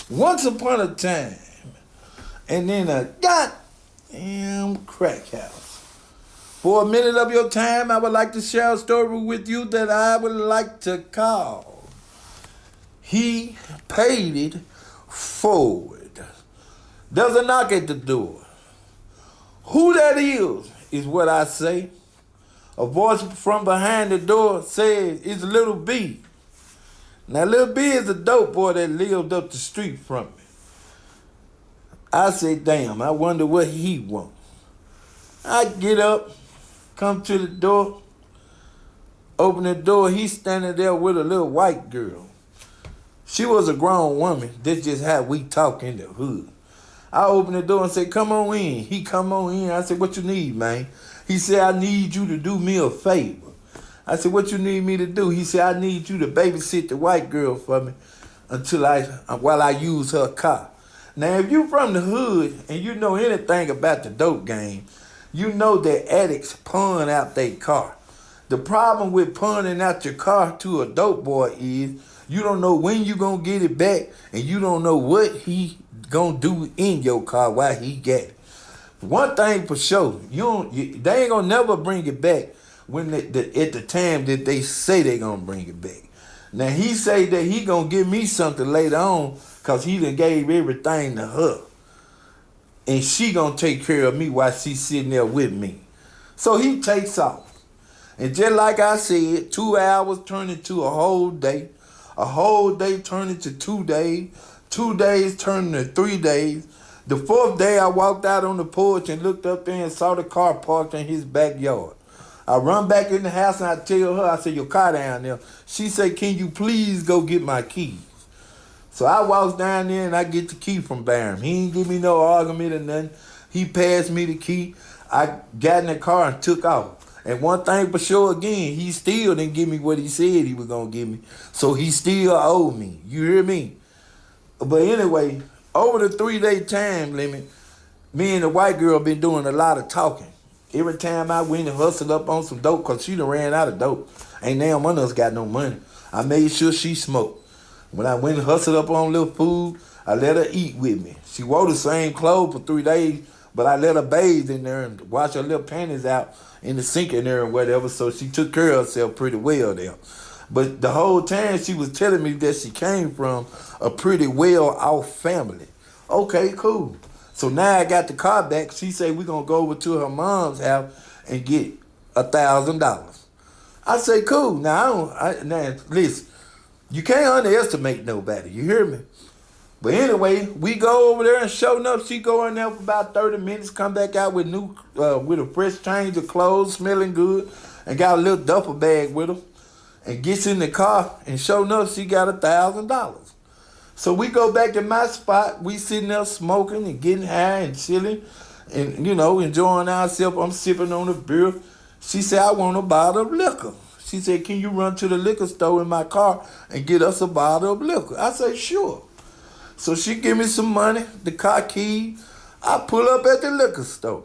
Once upon a time, and in a goddamn crack house. For a minute of your time, I would like to share a story with you that I would like to call He Paid It Forward. There's a knock at the door. Who that is what I say. A voice from behind the door says, it's Little B. Now, Little B is a dope boy that lived up the street from me. I say, damn, I wonder what he want. I get up, come to the door, open the door. He's standing there with a little white girl. She was a grown woman. That's just how we talk in the hood. I open the door and say, come on in. He come on in. I said, what you need, man? He said, I need you to do me a favor. I said, what you need me to do? He said, I need you to babysit the white girl for me while I use her car. Now, if you from the hood and you know anything about the dope game, you know that addicts pawn out their car. The problem with pawning out your car to a dope boy is you don't know when you gonna get it back, and you don't know what he gonna do in your car while he got it. One thing for sure, they ain't gonna never bring it back when at the time that they say they gonna bring it back. Now he say that he gonna give me something later on because he done gave everything to her. And she gonna take care of me while she's sitting there with me. So he takes off. And just like I said, 2 hours turned into a whole day. A whole day turned into 2 days. 2 days turned into 3 days. The 4th day I walked out on the porch and looked up there and saw the car parked in his backyard. I run back in the house and I tell her, I said, your car down there. She said, can you please go get my keys? So I walks down there and I get the key from Barham. He ain't give me no argument or nothing. He passed me the key. I got in the car and took off. And one thing for sure again, he still didn't give me what he said he was going to give me. So he still owed me. You hear me? But anyway, over the 3-day time limit, me and the white girl been doing a lot of talking. Every time I went and hustled up on some dope, because she done ran out of dope. Ain't now one of us got no money. I made sure she smoked. When I went and hustled up on a little food, I let her eat with me. She wore the same clothes for 3 days, but I let her bathe in there and wash her little panties out in the sink in there and whatever, so she took care of herself pretty well there. But the whole time she was telling me that she came from a pretty well-off family. Okay, cool. So now I got the car back. She said we're going to go over to her mom's house and get $1,000. I say, cool. Now, listen, you can't underestimate nobody. You hear me? But anyway, we go over there and sure enough, she go in there for about 30 minutes, come back out with with a fresh change of clothes, smelling good, and got a little duffel bag with her, and gets in the car, and sure enough, she got $1,000. So we go back to my spot. We sitting there smoking and getting high and chilling and, enjoying ourselves. I'm sipping on a beer. She said, I want a bottle of liquor. She said, can you run to the liquor store in my car and get us a bottle of liquor? I said, sure. So she give me some money, the car key. I pull up at the liquor store.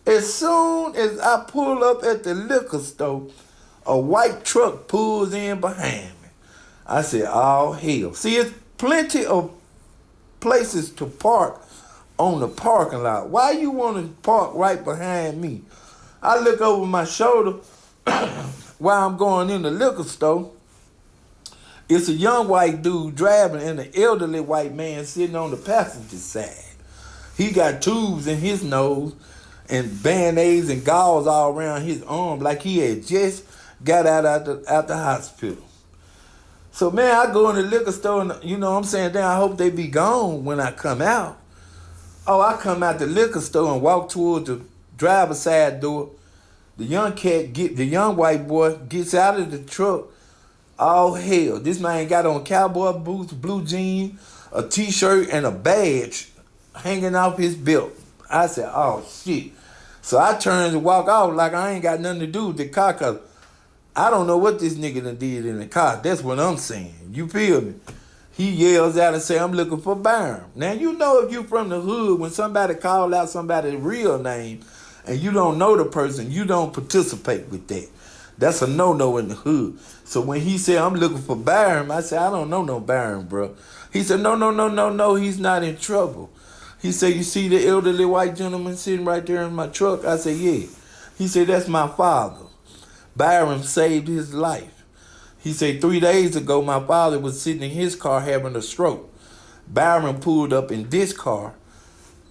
As soon as I pull up at the liquor store, a white truck pulls in behind me. I said, oh, hell. See, it's plenty of places to park on the parking lot. Why you want to park right behind me? I look over my shoulder while I'm going in the liquor store. It's a young white dude driving and an elderly white man sitting on the passenger side. He got tubes in his nose and band-aids and gauze all around his arm like he had just got out the hospital. So, man, I go in the liquor store and, I'm saying, damn, I hope they be gone when I come out. Oh, I come out the liquor store and walk towards the driver's side door. The young white boy gets out of the truck. Oh, hell, this man got on cowboy boots, blue jeans, a T-shirt, and a badge hanging off his belt. I said, oh, shit. So I turned and walk off like I ain't got nothing to do with the car because I don't know what this nigga done did in the car. That's what I'm saying. You feel me? He yells out and say, I'm looking for Byron. Now, if you from the hood, when somebody call out somebody's real name and you don't know the person, you don't participate with that. That's a no-no in the hood. So when he said, I'm looking for Byron, I said, I don't know no Byron, bro. He said, no, no, no, no, no, he's not in trouble. He said, you see the elderly white gentleman sitting right there in my truck? I said, yeah. He said, that's my father. Byron saved his life. He said 3 days ago, my father was sitting in his car having a stroke. Byron pulled up in this car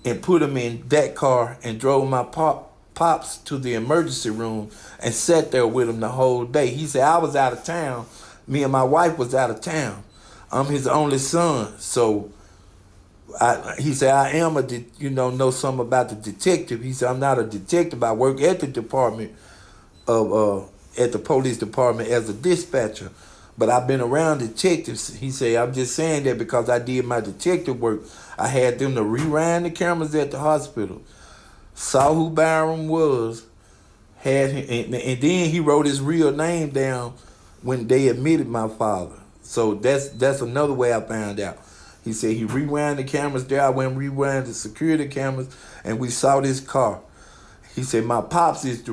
and put him in that car and drove my pops to the emergency room and sat there with him the whole day. He said, I was out of town. Me and my wife was out of town. I'm his only son. So he said, I am know something about the detective. He said, I'm not a detective. I work at the department at the police department as a dispatcher. But I've been around detectives. He said, I'm just saying that because I did my detective work. I had them to rewind the cameras at the hospital, saw who Byron was, had him, and then he wrote his real name down when they admitted my father. So that's another way I found out. He said he rewound the cameras there. I went and rewound the security cameras, and we saw this car. He said my pops is the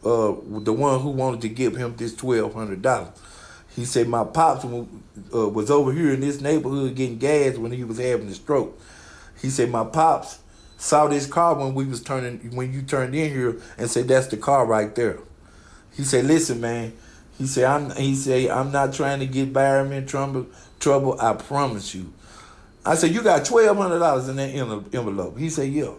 one who wanted to give him this $1,200. He said my pops was over here in this neighborhood getting gas when he was having a stroke. He said my pops saw this car when you turned in here and said that's the car right there. He said, listen, man. He said I'm not trying to get Byron in trouble. I promise you. I said, you got $1,200 in that envelope. He said, yeah.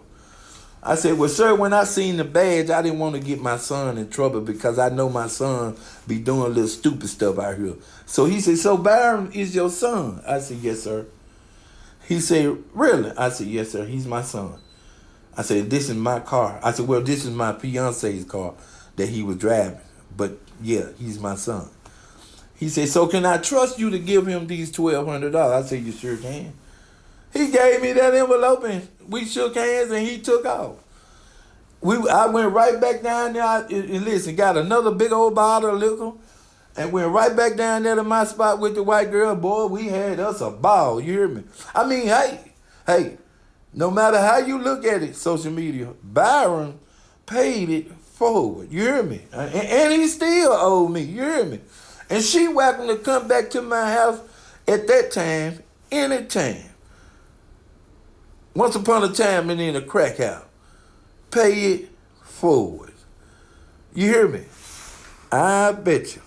I said, well, sir, when I seen the badge, I didn't want to get my son in trouble because I know my son be doing little stupid stuff out here. So he said, so Byron is your son? I said, yes, sir. He said, really? I said, yes, sir. He's my son. I said, this is my car. I said, well, this is my fiance's car that he was driving. But, yeah, he's my son. He said, so can I trust you to give him these $1,200? I said, you sure can. He gave me that envelope and we shook hands and he took off. I went right back down there and listen, got another big old bottle of liquor and went right back down there to my spot with the white girl. Boy, we had us a ball, you hear me? I mean, hey, no matter how you look at it, social media, Byron paid it forward, you hear me? And he still owed me, you hear me? And she welcome to come back to my house at that time, anytime. Once upon a time and in a crack house. Pay it forward. You hear me? I bet you.